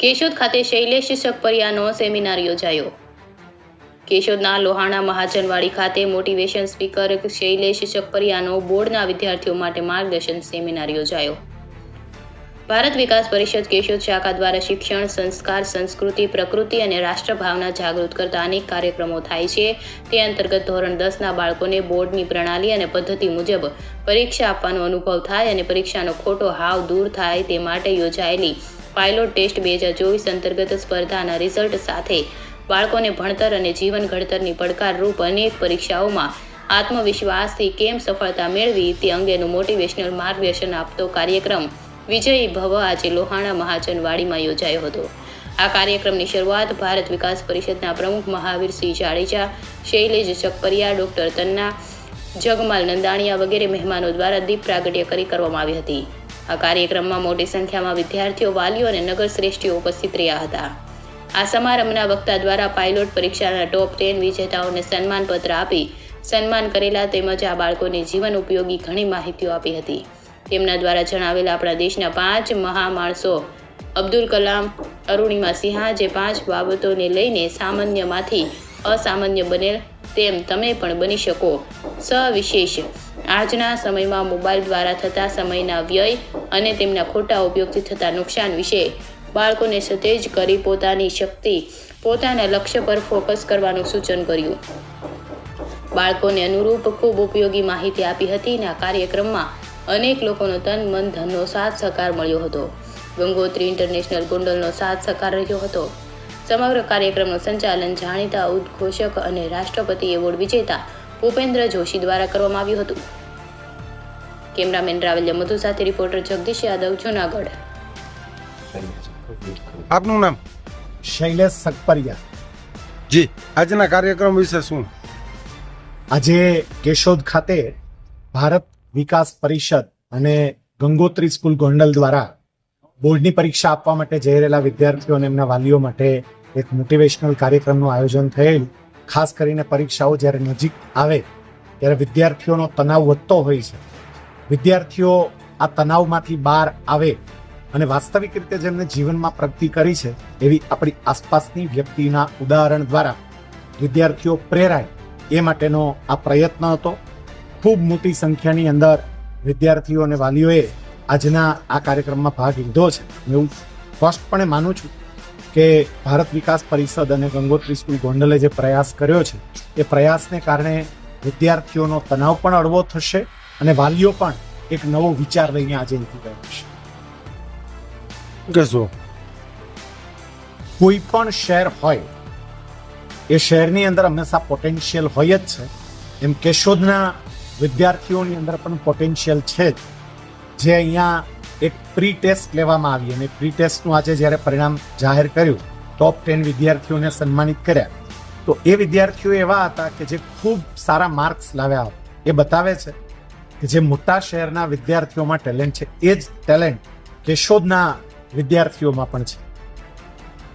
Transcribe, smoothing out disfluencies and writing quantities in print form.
કેશોદ ખાતે શૈલેષ શકપરિયાનો સેમિનાર યોજાયો. કેશોદના લોહાણા મહાજનવાડી ખાતે મોટિવેશન સ્પીકર શૈલેષ શકપરિયાનો બોર્ડના વિદ્યાર્થીઓ માટે માર્ગદર્શન સેમિનાર યોજાયો. ભારત વિકાસ પરિષદ કેશોદ શાખા દ્વારા શિક્ષણ, સંસ્કાર, સંસ્કૃતિ, પ્રકૃતિ અને રાષ્ટ્રભાવના જાગૃત કરતા અનેક કાર્યક્રમો થાય છે. તે અંતર્ગત ધોરણ 10ના બાળકોને બોર્ડની પ્રણાલી અને પદ્ધતિ મુજબ પરીક્ષા આપવાનો અનુભવ થાય અને પરીક્ષાનો ખોટો હાવ દૂર થાય તે માટે યોજાયેલી પાયલોટ ટેસ્ટ 2024 અંતર્ગત સ્પર્ધાના રિઝલ્ટ સાથે બાળકોને ભણતર અને જીવન ઘડતરની પડકારરૂપ અનેક પરીક્ષાઓમાં આત્મવિશ્વાસથી કેમ સફળતા મેળવી તે અંગેનું મોટિવેશનલ માર્ગદર્શન આપતો કાર્યક્રમ વિજયી ભવ આજે લોહાણા મહાજનવાડીમાં યોજાયો હતો. આ કાર્યક્રમની શરૂઆત ભારત વિકાસ પરિષદના પ્રમુખ મહાવીરસિંહ જાડેજા, શૈલેષ શકપરિયા, ડોક્ટર તન્ના, જગમાલ નંદાણીયા વગેરે મહેમાનો દ્વારા દીપ પ્રાગટ્ય કરી કરવામાં આવી હતી. આ કાર્યક્રમમાં મોટી સંખ્યામાં વિદ્યાર્થીઓ, વાલીઓ અને નગર શ્રેષ્ઠીઓ ઉપસ્થિત રહ્યા હતા. આ સમારંભના વક્તા દ્વારા પાયલોટ પરીક્ષાના ટોપ 10 વિજેતાઓને સન્માનપત્ર આપી સન્માન કરેલા તેમજ આ બાળકોને જીવન ઉપયોગી ઘણી માહિતીઓ આપી હતી. તેમના દ્વારા જણાવેલા આપણા દેશના 5 મહામાણસો અબ્દુલ કલામ, અરુણિમા સિંહા જે 5 બાબતોને લઈને સામાન્યમાંથી અસામાન્ય બનેલ તેમ તમે પણ બની શકો. સવિશેષ આજના સમયમાં મોબાઈલ દ્વારા થતા સમયના વ્યય અને તેમના ખોટા ઉપયોગથી થતા નુકસાન વિશે બાળકોને સતેજ કરી પોતાની શક્તિ, પોતાના લક્ષ્ય પર ફોકસ કરવાનું સૂચન કર્યું. બાળકોને અનુરૂપ ખૂબ ઉપયોગી માહિતી આપી હતી અને આ કાર્યક્રમમાં અનેક લોકોનો તન, મન, ધનનો સાથ સહકાર મળ્યો હતો. ગંગોત્રી ઇન્ટરનેશનલ ગોંડલનો સાથ સહકાર રહ્યો હતો. સમગ્ર કાર્યક્રમનું સંચાલન જાણીતા ઉદ્ઘોષક અને રાષ્ટ્રપતિ એવોર્ડ વિજેતા ભૂપેન્દ્ર જોશી દ્વારા કરવામાં આવ્યું હતું. કેમેરામેન રાવલ્ય મધુ સાથે રિપોર્ટર જગદીશ યાદવ, જૂનાગઢ. આપનું નામ? શૈલેષ શકપરિયા. જી, આજના કાર્યક્રમ વિશે શું? આજે કેશોદ ખાતે ભારત વિકાસ પરિષદ અને ગંગોત્રી સ્કૂલ ગોંડલ દ્વારા બોર્ડની પરીક્ષા આપવા માટે જઈ રહેલા વિદ્યાર્થીઓ અને એમના વાલીઓ માટે એક મોટિવેશનલ કાર્યક્રમનું આયોજન થયેલ. ખાસ કરીને પરીક્ષાઓ જ્યારે નજીક આવે ત્યારે વિદ્યાર્થીઓનો તણાવ વધતો હોય છે. વિદ્યાર્થીઓ આ તણાવમાંથી બહાર આવે અને વાસ્તવિક રીતે જેમને જીવનમાં પ્રગતિ કરી છે એવી આપણી આસપાસની વ્યક્તિના ઉદાહરણ દ્વારા વિદ્યાર્થીઓ પ્રેરાય એ માટેનો આ પ્રયત્ન હતો. ખૂબ મોટી સંખ્યાની અંદર વિદ્યાર્થીઓ અને વાલીઓએ આજના આ કાર્યક્રમમાં ભાગ લીધો છે. હું સ્પષ્ટપણે માનું છું કે ભારત વિકાસ પરિષદ અને ગંગોત્રી સ્કૂલ ગોંડલે જે પ્રયાસ કર્યો છે એ પ્રયાસને કારણે વિદ્યાર્થીઓનો તણાવ પણ હળવો થશે અને વાલીઓ પણ એક નવો વિચાર લઈને આજે નીકળી ગયો છે. કહેશો કોઈ પણ શહેર હોય એ શહેરની અંદર હંમેશા પોટેન્શિયલ હોય જ છે. એમ કેશોદના વિદ્યાર્થીઓની અંદર પણ પોટેન્શિયલ છે જ, જે અહીંયા એક પ્રી ટેસ્ટ લેવામાં આવી અને પ્રી ટેસ્ટનું આજે જ્યારે પરિણામ જાહેર કર્યું, ટોપ 10 વિદ્યાર્થીઓને સન્માનિત કર્યા, તો એ વિદ્યાર્થીઓ એવા હતા કે જે ખૂબ સારા માર્ક્સ લાવ્યા હતા. એ બતાવે છે કે જે મોટા શહેરના વિદ્યાર્થીઓમાં ટેલેન્ટ છે એ જ ટેલેન્ટ કેશોદના વિદ્યાર્થીઓમાં પણ છે.